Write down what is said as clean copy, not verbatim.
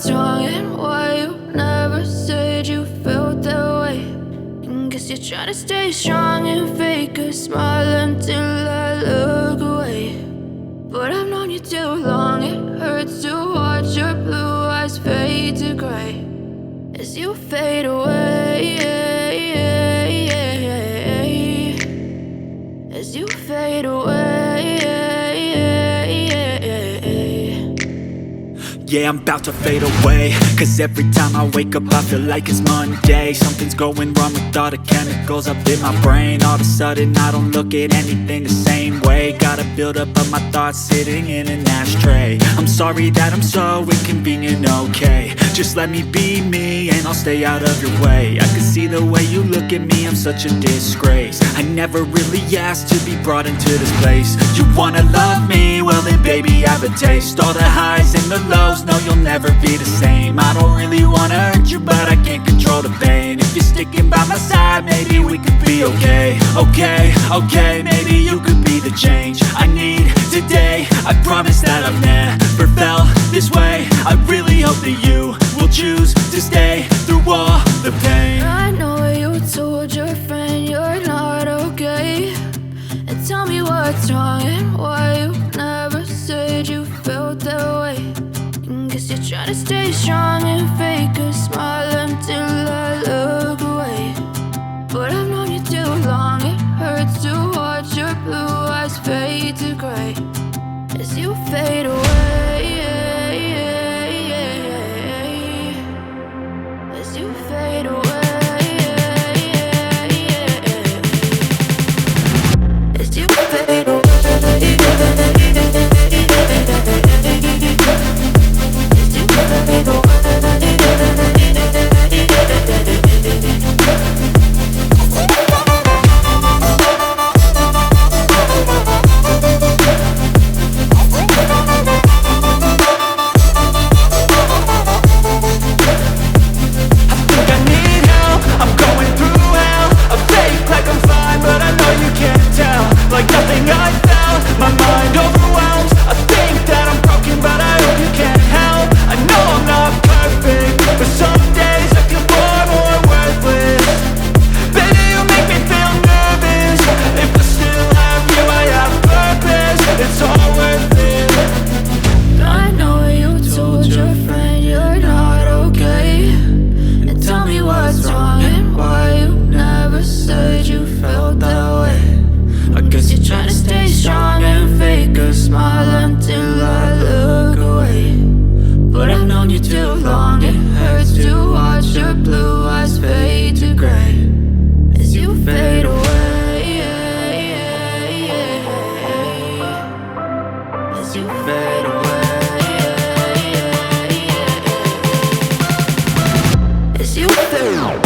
what's wrong and why you never said you felt that way. And guess you're trying to stay strong and fake a smile until I look away. But I've known you too long, it hurts to watch your blue eyes fade to gray as you fade away, as you fade away. Yeah, I'm about to fade away, cause every time I wake up I feel like it's Monday. Something's going wrong with all the chemicals up in my brain. All of a sudden I don't look at anything the same way. Gotta build up of my thoughts sitting in an ashtray. I'm sorry that I'm so inconvenient, okay. Just let me be me and I'll stay out of your way. I can see the way you look at me, I'm such a disgrace. I never really asked to be brought into this place. You wanna love me? Well then baby I have a taste. All the highs and the lows, no you'll never be the same. I don't really wanna hurt you but I can't control the pain. If you're sticking by my side maybe we could be okay. Okay, maybe you could be the change I need today. I promise that I've never felt this way. I really hope that you will choose to stay through all the pain. I know you told your friend you're not okay, and tell me what's wrong and why you never said you felt that way. And guess you're trying to stay strong and fake a smile until I look away. But I've known you too long, it hurts to watch your blue eyes fade to gray as you fade away, as you fade away, as you fade away. As you fade away.